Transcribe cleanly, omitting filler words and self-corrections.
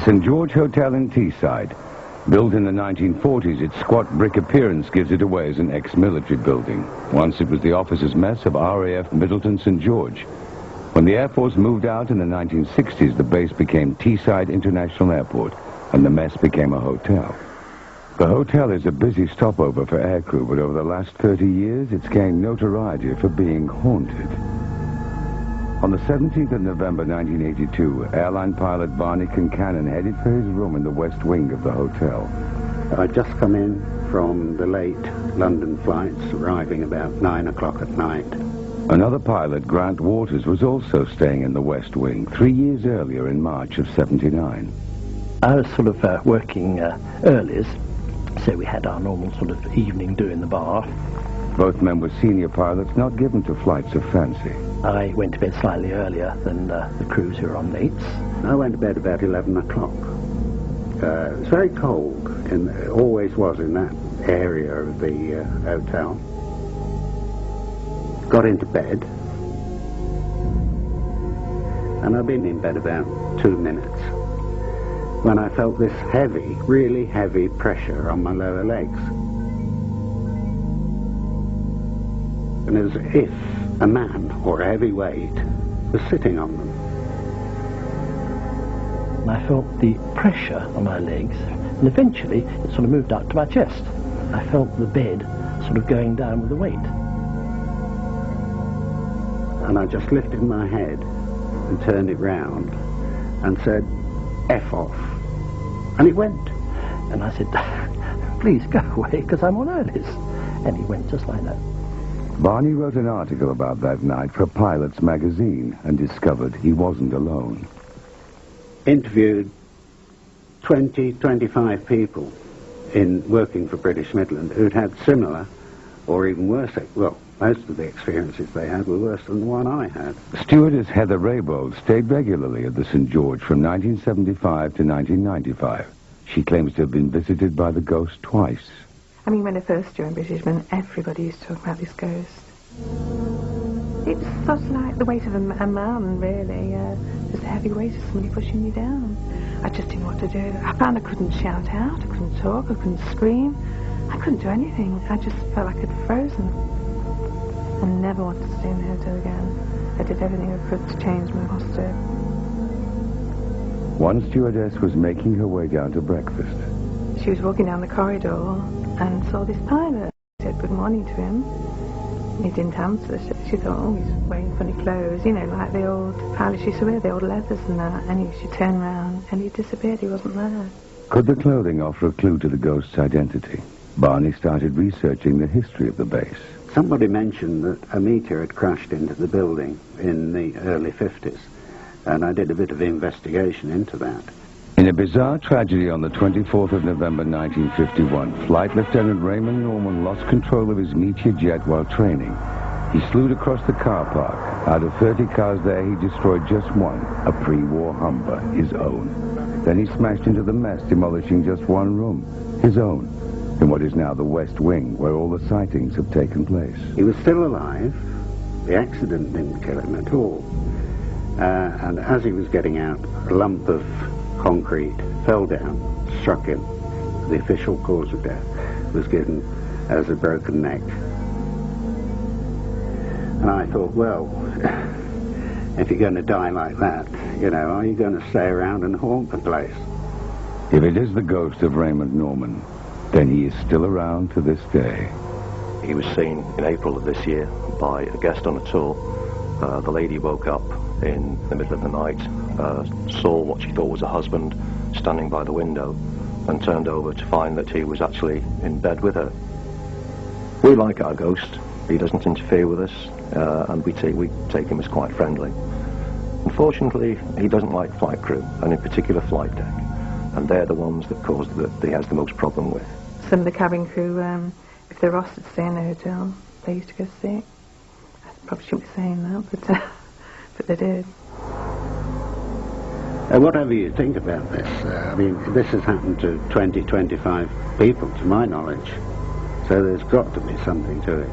St. George Hotel in Teesside. Built in the 1940s, its squat brick appearance gives it away as an ex-military building. Once it was the officers' mess of RAF Middleton St. George. When the Air Force moved out in the 1960s, the base became Teesside International Airport, and the mess became a hotel. The hotel is a busy stopover for aircrew, but over the last 30 years, it's gained notoriety for being haunted. On the 17th of November 1982, airline pilot Barney Concannon headed for his room in the west wing of the hotel. I'd just come in from the late London flights, arriving about 9 o'clock at night. Another pilot, Grant Waters, was also staying in the west wing 3 years earlier in March of '79. I was sort of working earlies, so we had our normal sort of evening do in the bar. Both men were senior pilots, not given to flights of fancy. I went to bed slightly earlier than the crews who were on lates. I went to bed about 11 o'clock. It was very cold, and it always was in that area of the hotel. Got into bed, and I'd been in bed about 2 minutes when I felt this heavy, really heavy pressure on my lower legs. And as if a man or a heavy weight was sitting on them. And I felt the pressure on my legs, and eventually it sort of moved up to my chest. I felt the bed sort of going down with the weight. And I just lifted my head and turned it round and said, F off. And it went. And I said, please go away, because I'm on earlies. And he went just like that. Barney wrote an article about that night for Pilot's magazine and discovered he wasn't alone. Interviewed 20, 25 people in working for British Midland who'd had similar or even worse, well, most of the experiences they had were worse than the one I had. Stewardess Heather Raybould stayed regularly at the St. George from 1975 to 1995. She claims to have been visited by the ghost twice. I mean, when I first joined British Midland, everybody used to talk about this ghost. It's sort of like the weight of a man, really. Just a heavy weight of somebody pushing you down. I just didn't know what to do. I found I couldn't shout out, I couldn't talk, I couldn't scream. I couldn't do anything. I just felt like I'd frozen. I never wanted to stay in the hotel again. I did everything I could to change my posture. One stewardess was making her way down to breakfast. She was walking down the corridor and saw this pilot. She said good morning to him. He didn't answer. She thought, oh, he's wearing funny clothes, you know, like the old pilots used to wear, the old leathers and that. And she turned around and he disappeared. He wasn't there. Could the clothing offer a clue to the ghost's identity? Barney started researching the history of the base. Somebody mentioned that a meteor had crashed into the building in the early 50s, and I did a bit of investigation into that. In a bizarre tragedy on the 24th of November 1951, Flight Lieutenant Raymond Norman lost control of his Meteor jet while training. He slewed across the car park. Out of 30 cars there, he destroyed just one, a pre-war Humber, his own. Then he smashed into the mess, demolishing just one room, his own, in what is now the West Wing, where all the sightings have taken place. He was still alive. The accident didn't kill him at all. And as he was getting out, a lump of concrete fell down, struck him. The official cause of death was given as a broken neck. And I thought, well, if you're going to die like that, you know, are you going to stay around and haunt the place? If it is the ghost of Raymond Norman, then he is still around to this day. He was seen in April of this year by a guest on a tour. The lady woke up in the middle of the night, saw what she thought was a husband standing by the window, and turned over to find that he was actually in bed with her. We like our ghost. He doesn't interfere with us, and we take him as quite friendly. Unfortunately, he doesn't like flight crew, and in particular flight deck, and they're the ones that he has the most problem with. Some of the cabin crew, if they're asked to stay in the hotel, they used to go sick. I probably shouldn't be saying that, but they did. Whatever you think about this, I mean, this has happened to 20, 25 people, to my knowledge. So there's got to be something to it.